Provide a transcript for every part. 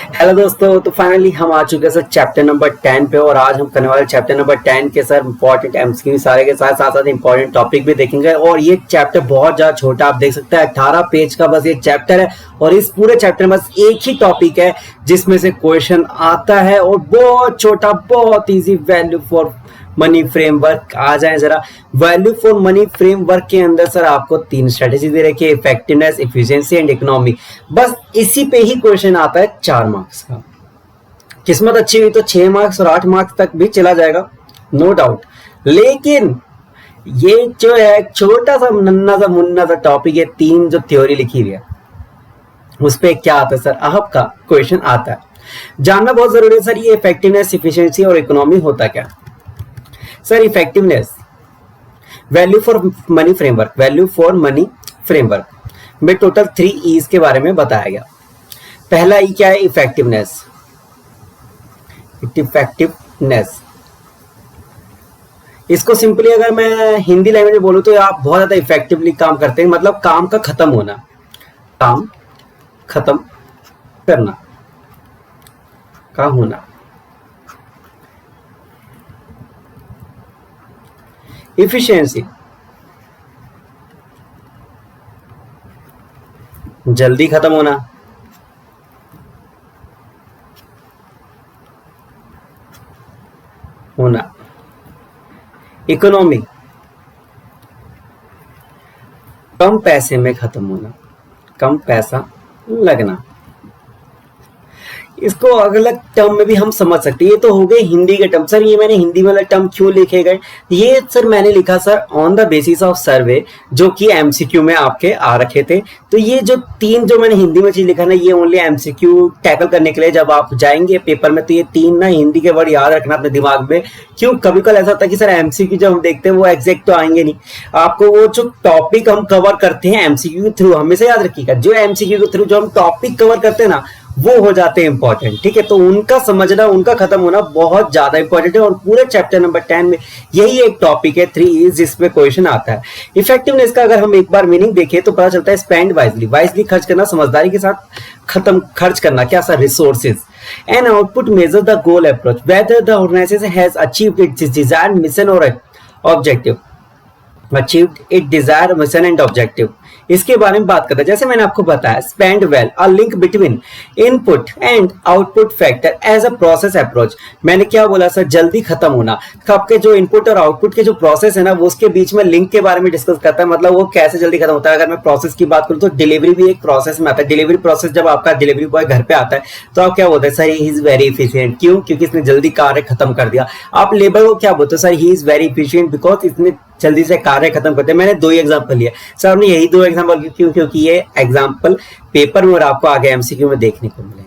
Hello दोस्तों, तो finally हम आ चुके हैं सर चैप्टर नंबर 10 पे। और आज हम करने वाले चैप्टर नंबर 10 के सर इंपॉर्टेंट एमसीक्यू सारे के साथ साथ साथ इंपॉर्टेंट टॉपिक भी देखेंगे। और ये चैप्टर बहुत ज्यादा छोटा, आप देख सकते हैं 18 पेज का बस ये चैप्टर है। और इस पूरे चैप्टर में बस एक ही टॉपिक है जिसमें से क्वेश्चन आता है, और बहुत छोटा, बहुत easy, value for money framework. आ जाए जरा वैल्यू फॉर मनी फ्रेमवर्क के अंदर सर आपको 3 स्ट्रेटेजी दे रखी है, इफेक्टिवनेस, इफिशिएंसी एंड इकोनॉमी। बस इसी पे ही क्वेश्चन आता है 4 मार्क्स का। किस्मत अच्छी हुई तो 6 मार्क्स और 8 मार्क्स तक भी चला जाएगा, नो डाउट। लेकिन ये जो है छोटा सा नन्ना सा मुन्ना सा टॉपिक है, 3 जो थ्योरी लिखी हुई है उस पे क्या आता है सर, आपका क्वेश्चन आता है। जानना बहुत जरूरी है सर, ये इफेक्टिवनेस, इफिशिएंसी और इकोनॉमी होता क्या sir. Effectiveness, value for money framework, value for money framework में टोटल 3 ईज के बारे में बताया गया। पहला ई क्या है, इफेक्टिवनेस। इफेक्टिवनेस इसको सिंपली अगर मैं हिंदी लैंग्वेज में बोलूं तो आप बहुत ज्यादा इफेक्टिवली काम करते हैं, मतलब काम का खत्म होना, काम खत्म करना का होना। इफिशिएंसी, जल्दी खत्म होना। इकोनॉमी, कम पैसे में खत्म होना, कम पैसा लगना। इसको अलग अलग टर्म में भी हम समझ सकते हैं। ये तो हो गए हिंदी के टर्म। सर ये मैंने हिंदी वाला टर्म क्यों लिखे गए, ये सर मैंने लिखा sir on the basis of सर्वे जो कि एमसीक्यू में आपके आ रखे थे। तो ये जो 3 जो मैंने हिंदी में चीज लिखा ना, ये ओनली एमसीक्यू टैकल करने के लिए जब आप जाएंगे पेपर में, तो ये 3 ना हिंदी के वर्ड याद रखना अपने दिमाग में। क्यों, कभी कल ऐसा होता है कि सर एमसीक्यू जब हम देखते हैं वो एग्जैक्ट तो आएंगे नहीं, आपको वो जो टॉपिक हम कवर करते हैं एमसीक्यू के थ्रू, हमेशा याद रखिएगा जो एमसीक्यू के थ्रू जो हम टॉपिक कवर करते हैं ना, वो हो जाते हैं इंपॉर्टेंट। ठीक है, तो उनका समझना, उनका खत्म होना बहुत ज्यादा इंपॉर्टेंट है। और पूरे चैप्टर नंबर 10 में यही एक टॉपिक है 3 जिसमें क्वेश्चन आता है। इफेक्टिवनेस का अगर हम एक बार मीनिंग देखें तो पता चलता है स्पेंड वाइजली, वाइजली खर्च करना, समझदारी के साथ खत्म खर्च करना। क्या sir, resources. An output measure the goal approach whether the organization has achieved its desired mission और objective, achieved it desire mission and objective. इसके बारे में बात करते हैं। जैसे मैंने आपको बताया, spend well, a link between input and output factor as a process approach. मैंने क्या बोला सर, जल्दी खत्म होना। आपके जो इनपुट और आउटपुट के जो प्रोसेस है ना, वो उसके बीच में लिंक के बारे में डिस्कस करता है, मतलब वो कैसे जल्दी खत्म होता है। अगर मैं प्रोसेस की बात करूं तो डिलीवरी भी एक प्रोसेस में आता है। डिलीवरी प्रोसेस, जब आपका डिलीवरी बॉय घर पे आता है तो आप क्या बोलते हैं, sir he is very efficient. क्यों, क्योंकि इसने जल्दी कार्य खत्म कर दिया। आप लेबर को क्या बोलते हो, sir he is very efficient because इसने जल्दी से कार्य खत्म करते हैं। मैंने 2 ही एग्जांपल लिए सर, हमने यही 2 एग्जांपल क्यों, क्योंकि ये एग्जांपल पेपर में और आपको आगे एमसीक्यू में देखने को मिलेंगे।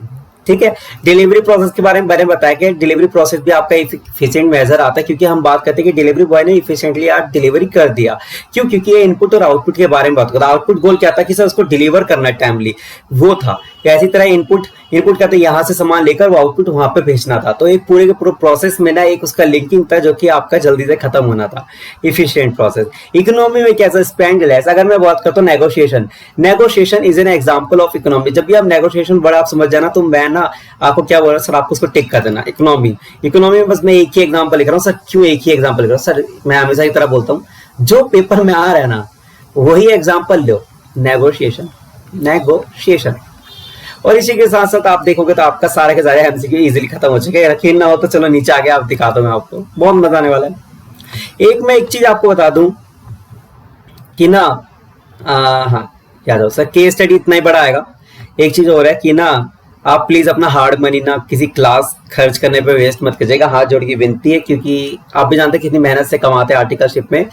ठीक है, डिलीवरी प्रोसेस के बारे में मैंने बताया कि डिलीवरी प्रोसेस भी आपका इफिशिएंट मेजर आता है, क्योंकि हम बात करते हैं कि डिलीवरी बॉय ने इफिशिएंटली आप डिलीवरी कर दिया। क्यों, क्योंकि ये इनपुट और आउटपुट के बारे में बात करता है। आउटपुट गोल क्या था कि सर उसको डिलीवर करना टाइमली, वो था। इसी तरह इनपुट कहते हैं यहां से सामान लेकर वो आउटपुट वहां पे भेजना था। तो एक पूरे के पूरे प्रोसेस में ना एक उसका लिंकिंग था जो कि आपका जल्दी से खत्म होना था, इफिशिएंट प्रोसेस। इकोनॉमी में कैसा, स्पेंड लेस। अगर मैं बात करता हूँ negotiation, negotiation is an example of economy. जब भी आप नेगोशिएशन बड़ा आप समझ जाना, तो मैं ना आपको क्या बोल रहा हूँ सर, आपको उसको टिक कर देना। इकोनॉमी में बस मैं एक ही एग्जाम्पल लिख रहा हूँ। सर क्यों एक ही एग्जाम्पल लिख रहा हूँ सर, मैं हमेशा की तरह बोलता हूँ जो पेपर में आ रहा है ना वही एग्जाम्पल लो, नेगोशिएशन। और इसी के साथ साथ आप देखोगे तो आपका सारे के सारे एमसीक्यू इजीली खत्म हो चुके हैं। यकीन ना हो तो चलो नीचे आगे आप दिखा दो, मैं आपको बहुत मजा आने वाला है। मैं एक चीज आपको बता दूं कि ना, हाँ याद हो सर, केस स्टडी इतना ही बड़ा आएगा। एक चीज और है कि ना, आप प्लीज अपना हार्ड मनी ना किसी क्लास खर्च करने पे वेस्ट मत कीजिएगा, हाथ जोड़ की विनती है। क्योंकि आप भी जानते हैं कितनी मेहनत से कमाते हैं आर्टिकलशिप में,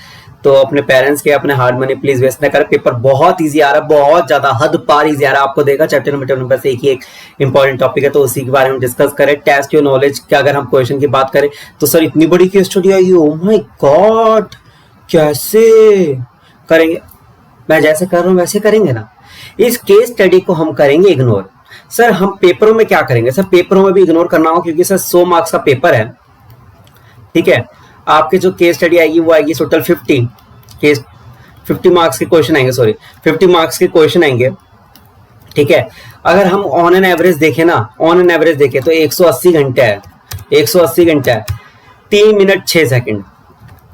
तो अपने पेरेंट्स के अपने हार्ड मनी प्लीज वेस्ट ना करें। पेपर बहुत इजी आ रहा है, बहुत ज्यादा हद पार इजी आ रहा है। आपको देखा चैप्टर नंबर से एक इंपॉर्टेंट टॉपिक है, तो उसी के बारे में डिस्कस करें। टेस्ट योर नॉलेज क्या, अगर हम क्वेश्चन की बात करें तो सर इतनी बड़ी case study I, oh my God, कैसे करेंगे। मैं जैसे कर रहा हूं वैसे करेंगे ना। इस केस स्टडी को हम करेंगे इग्नोर। सर हम पेपरों में क्या करेंगे, सर पेपरों में भी इग्नोर करना होगा, क्योंकि सर 100 मार्क्स का पेपर है। ठीक है, आपके जो केस स्टडी आएगी वो आएगी टोटल 50 मार्क्स के क्वेश्चन आएंगे, 50 मार्क्स के क्वेश्चन आएंगे। ठीक है। अगर हम ऑन एन एवरेज देखें ना, ऑन एन एवरेज देखें तो 180 घंटे है, 180 घंटे है, 3 मिनट 6 सेकंड,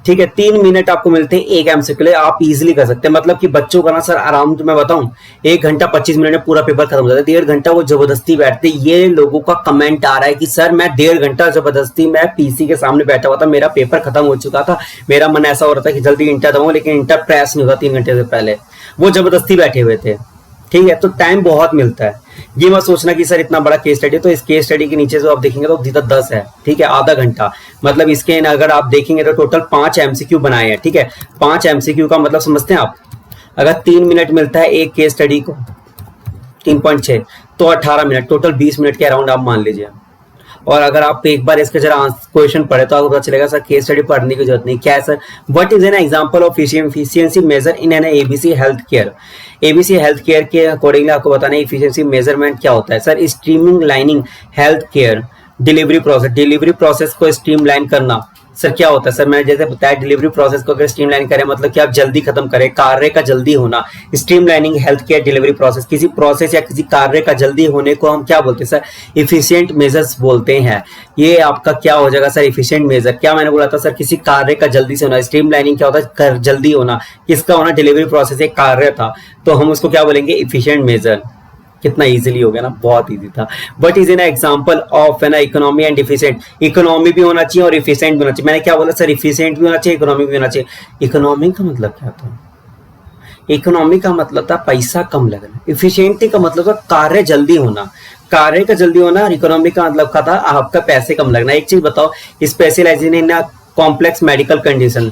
ठीक है। 3 मिनट आपको मिलते हैं एक एमसीक्यू के लिए, आप इजीली कर सकते हैं। मतलब कि बच्चों का ना सर आराम से मैं बताऊं 1 घंटा 25 मिनट में पूरा पेपर खत्म हो जाता है, 1.5 घंटा वो जबरदस्ती बैठते। ये लोगों का कमेंट आ रहा है कि सर मैं 1.5 घंटा जबरदस्ती मैं पीसी के सामने बैठा हुआ था, मेरा पेपर खत्म हो चुका था, मेरा मन ऐसा हो रहा था कि जल्दी इंटर दूंगा, लेकिन इंटर प्रेस नहीं होता 3 घंटे से पहले, वो जबरदस्ती बैठे हुए थे, ठीक है। तो टाइम बहुत मिलता है। ये मत सोचना कि सर इतना बड़ा केस स्टडी, तो इस केस स्टडी के नीचे जो आप देखेंगे तो सीधा 10 है, ठीक है, आधा घंटा। मतलब इसके अगर आप देखेंगे तो टोटल 5 एमसीक्यू बनाए हैं, ठीक है। 5 एमसीक्यू का मतलब समझते हैं आप, अगर 3 मिनट मिलता है एक केस स्टडी को, 3.6 तो 18 मिनट, टोटल 20 मिनट के अराउंड आप मान लीजिए। और अगर आप एक बार इसके जरा क्वेश्चन पढ़े तो आपको पता चलेगा सर केस स्टडी पढ़ने की जरूरत नहीं। क्या है sir, what is an example of efficiency measure in an ABC health care. ABC health care के अकॉर्डिंगली आपको बताना है एफिशिएंसी मेजरमेंट क्या होता है। Sir streaming lining health care delivery process, delivery process को स्ट्रीमलाइन करना। सर क्या होता है, सर मैंने जैसे बताया डिलीवरी प्रोसेस को अगर स्ट्रीमलाइन करें मतलब कि आप जल्दी खत्म करें, कार्य का जल्दी होना। Streamlining health care delivery process, किसी प्रोसेस या किसी कार्य का जल्दी होने को हम क्या बोलते हैं सर, इफिशिएंट मेजर्स बोलते हैं। ये आपका क्या हो जाएगा सर, इफिशिएंट मेजर। क्या मैंने बोला था सर, किसी कार्य का जल्दी से होना। स्ट्रीमलाइनिंग क्या होता है, जल्दी होना। किसका होना, डिलीवरी प्रोसेस एक कार्य था, तो हम उसको क्या बोलेंगे, इफिशिएंट मेजर। कितना इजीली हो गया ना, बहुत इजी था। But is an example of an economy and efficient. Economy भी होना चाहिए और इफिशिएंट भी होना चाहिए। मैंने क्या बोला सर, इफिशिएंट भी होना चाहिए, इकोनॉमी भी होना चाहिए। इकोनॉमी का मतलब क्या था, इकोनॉमी का मतलब था पैसा कम लगना, इफिशिएंटी का मतलब था कार्य जल्दी होना, कार्य का जल्दी होना। और इकोनॉमी का मतलब का था आपका पैसे कम लगना। एक चीज बताओ, specialization in complex medical condition,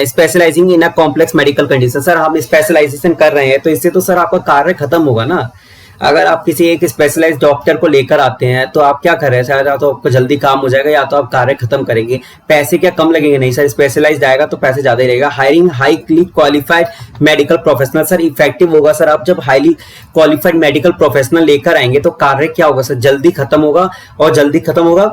specializing in complex medical condition. Sir हम स्पेशलाइजेशन कर रहे हैं तो इससे तो सर आपका कार्य खत्म होगा ना। अगर आप किसी एक स्पेशलाइज्ड डॉक्टर को लेकर आते हैं तो आप क्या कर रहे हैं, शायद या तो आपको जल्दी काम हो जाएगा या तो आप कार्य खत्म करेंगे, पैसे क्या कम लगेंगे, नहीं सर स्पेशलाइज्ड आएगा तो पैसे ज्यादा ही रहेगा। Hiring highly qualified medical professional, sir effective होगा सर आप जब हाईली क्वालिफाइड मेडिकल प्रोफेशनल लेकर आएंगे तो कार्य क्या होगा सर, जल्दी खत्म होगा, और जल्दी खत्म होगा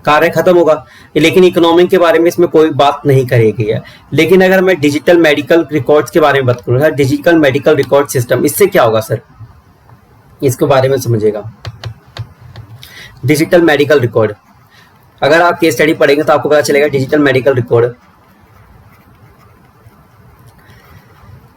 कार्य खत्म होगा। लेकिन इकोनॉमी के बारे में इसमें कोई बात नहीं करी गई है। लेकिन अगर मैं डिजिटल मेडिकल रिकॉर्ड्स के बारे में बात करूँ, डिजिटल मेडिकल रिकॉर्ड सिस्टम, इससे क्या होगा सर, इसके बारे में समझिएगा। डिजिटल मेडिकल रिकॉर्ड, अगर आप केस स्टडी पढ़ेंगे तो आपको पता चलेगा डिजिटल मेडिकल रिकॉर्ड।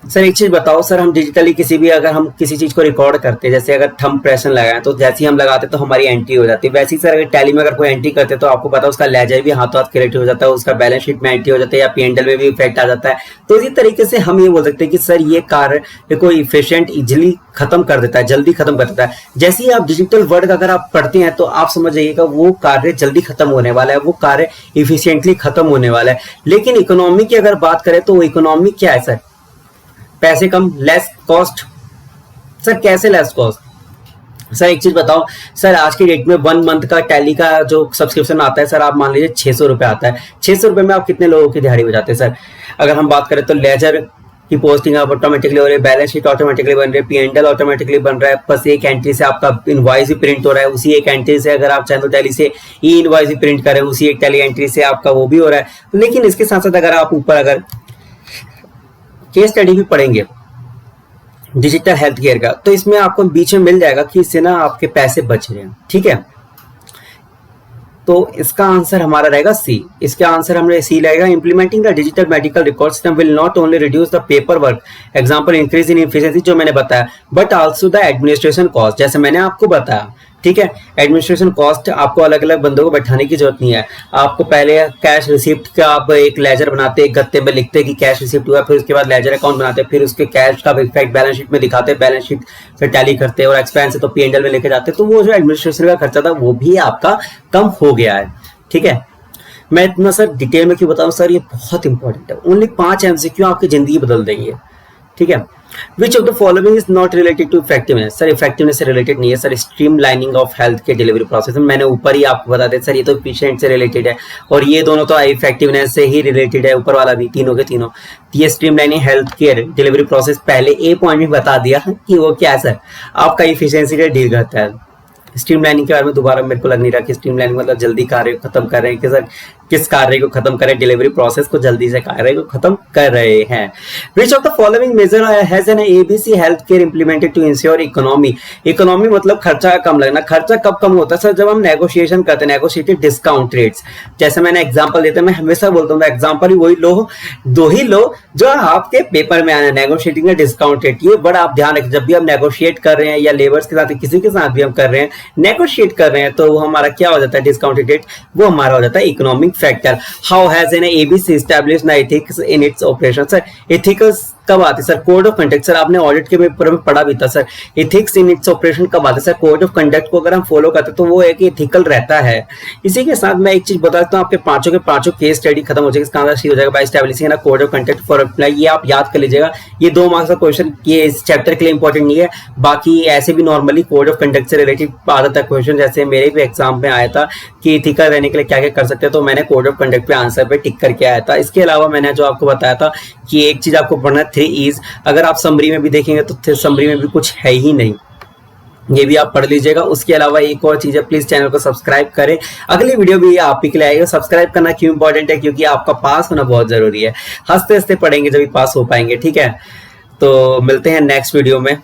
सर एक चीज बताओ सर, हम डिजिटली किसी भी अगर हम किसी चीज को रिकॉर्ड करते हैं, जैसे अगर थंब प्रेशन लगाए तो जैसे ही हम लगाते तो हमारी एंट्री हो जाती है। वैसे ही सर अगर टैली में अगर कोई एंट्री करते तो आपको पता है उसका लेजर भी हाथों हाथ क्रिएट हो जाता है, उसका बैलेंस शीट में एंट्री हो जाता है या पीएनएल में भी इफेक्ट आ जाता है। तो इसी तरीके से हम ये बोल सकते हैं कि सर ये कार्य को इफिशिएंट इजिली खत्म कर देता है, जल्दी खत्म कर देता है। जैसे ही आप डिजिटल वर्ड अगर आप पढ़ते हैं तो आप समझ जाइएगा वो कार्य जल्दी खत्म होने वाला है, वो कार्य इफिशियंटली खत्म होने वाला है। लेकिन इकोनॉमी की अगर बात करें तो इकोनॉमी क्या है सर, पैसे कम, लेस कॉस्ट। सर कैसे लेस कॉस्ट, सर एक चीज बताओ सर, आज की डेट में 1 मंथ का टैली का जो सब्सक्रिप्शन आता है सर, आप मान लीजिए 600 रुपए आता है। 600 रुपए में आप कितने लोगों की दिहाड़ी बजाते हैं सर। अगर हम बात करें तो लेजर की पोस्टिंग आप ऑटोमेटिकली हो रही है, बैलेंस शीट ऑटोमेटिकली बन रही है, पीएनएल ऑटोमेटिकली बन रहा है, बस एक एंट्री से आपका इनवॉइस भी प्रिंट हो रहा है। उसी एक एंट्री से अगर आप चाहें तो टैली से ई इनवॉइस भी प्रिंट करें, उसी एक टैली एंट्री से आपका वो भी हो रहा है। लेकिन इसके साथ साथ अगर आप ऊपर अगर केस स्टडी भी पढ़ेंगे डिजिटल हेल्थ केयर का, तो इसमें आपको बीच में मिल जाएगा कि इससे ना आपके पैसे बच रहे हैं, ठीक है। तो इसका आंसर हमारा रहेगा सी। इसका आंसर हमारे सी रहेगा। Implementing the digital medical record system will not only reduce the paper work, example increase in efficiency जो मैंने बताया, but also the administration cost, जैसे मैंने आपको बताया, ठीक है। एडमिनिस्ट्रेशन कॉस्ट, आपको अलग अलग बंदों को बैठाने की जरूरत नहीं है। आपको पहले कैश रिसिप्ट का आप एक लेजर बनाते, एक गत्ते में लिखते कि कैश रिसिप्ट हुआ, फिर उसके बाद लेजर अकाउंट बनाते, फिर उसके कैश का इफेक्ट बैलेंस शीट में दिखाते, बैलेंस शीट से टैली करते और एक्सपेंस है तो पीएनएल में लेके जाते। तो वो जो एडमिनिस्ट्रेशन का खर्चा था वो भी आपका कम हो गया है, ठीक है। मैं इतना सर डिटेल में क्यों बताऊं सर, ये बहुत इंपॉर्टेंट है। ओनली 5 एमसीक्यू आपकी जिंदगी बदल देंगे, ठीक है। Which of the following is not related to effectiveness? Sir effectiveness से रिलेटेड नहीं है सर। स्ट्रीमलाइनिंग ऑफ हेल्थ के डिलीवरी प्रोसेस, मैंने ऊपर ही आपको बता दिया सर, ये तो एफिशिएंट से रिलेटेड है और ये दोनों तो इफेक्टिवनेस से ही रिलेटेड है, ऊपर वाला भी, तीनों के तीनों। ये streamlining health care delivery process पहले ए पॉइंट में बता दिया कि वो क्या है सर, आपका इफिशियंसी का डील करता है। स्ट्रीमलाइनिंग के बारे में दोबारा मेरे को लग नहीं रहा कि स्ट्रीमलाइनिंग मतलब जल्दी कार्य खत्म कर रहे हैं कि सर किस कार्य को खत्म करें, डिलीवरी प्रोसेस को जल्दी से कार्य को खत्म कर रहे हैं। Which of the following measure has an ABC health care implemented to ensure economy. Economy मतलब खर्चा कम लगना। खर्चा कब कम होता है सर? जब हम नेगोशिएशन करते हैं, नेगोशिएटेड डिस्काउंट रेट्स। जैसे मैंने एग्जांपल देता हूं, मैं हमेशा बोलता हूं एग्जांपल ही वही लो, दो ही लो जो आपके पेपर में आना, नेगोशिएटिंग का डिस्काउंट रेट। ये बड़ा आप ध्यान रखें, जब भी हम नेगोशिएट कर रहे हैं या लेबर्स के साथ किसी के साथ भी हम कर रहे हैं, नेगोशिएट कर रहे हैं, तो वो हमारा क्या हो जाता है? डिस्काउंटेड रेट, वो हमारा हो जाता है economic factor. How has an ABC established ethics in its operation. Sir ethicals कब आते सर? Code of conduct. सर आपने ऑडिट के पेपर में पढ़ा भी था sir, ethics in its operation कब आते सर? कोड ऑफ कंडक्ट को अगर हम फॉलो करते तो वो एक एथिकल रहता है। इसी के साथ मैं एक चीज बता देता हूँ, आपके पांचों के पांचों केस स्टडी खत्म हो जाएगी, इसका आंसर हो जाएगा by establishing a code of conduct for employ. ये आप याद कर लीजिएगा, ये 2 मार्क्स का क्वेश्चन, ये इस चैप्टर के लिए इंपॉर्टेंट नहीं है, बाकी ऐसे भी नॉर्मली कोड ऑफ कंडक्ट से रिलेटेड आता था क्वेश्चन। जैसे मेरे भी एग्जाम में आया था कि एथिकल रहने के लिए क्या क्या कर सकते हैं, तो मैंने कोड ऑफ कंडक्ट पे आंसर पे टिक करके आया था। इसके अलावा मैंने जो आपको बताया था कि एक चीज आपको पढ़ना है 3 E's। अगर आप समरी में भी देखेंगे तो समरी में भी कुछ है ही नहीं, ये भी आप पढ़ लीजिएगा। उसके अलावा एक और चीज है, प्लीज चैनल को सब्सक्राइब करें, अगली वीडियो भी आप ही के लिए आएगा। सब्सक्राइब करना क्यों इंपॉर्टेंट है? क्योंकि आपका पास होना बहुत जरूरी है। हंसते हंसते पढ़ेंगे जब पास हो पाएंगे, ठीक है? तो मिलते हैं नेक्स्ट वीडियो में।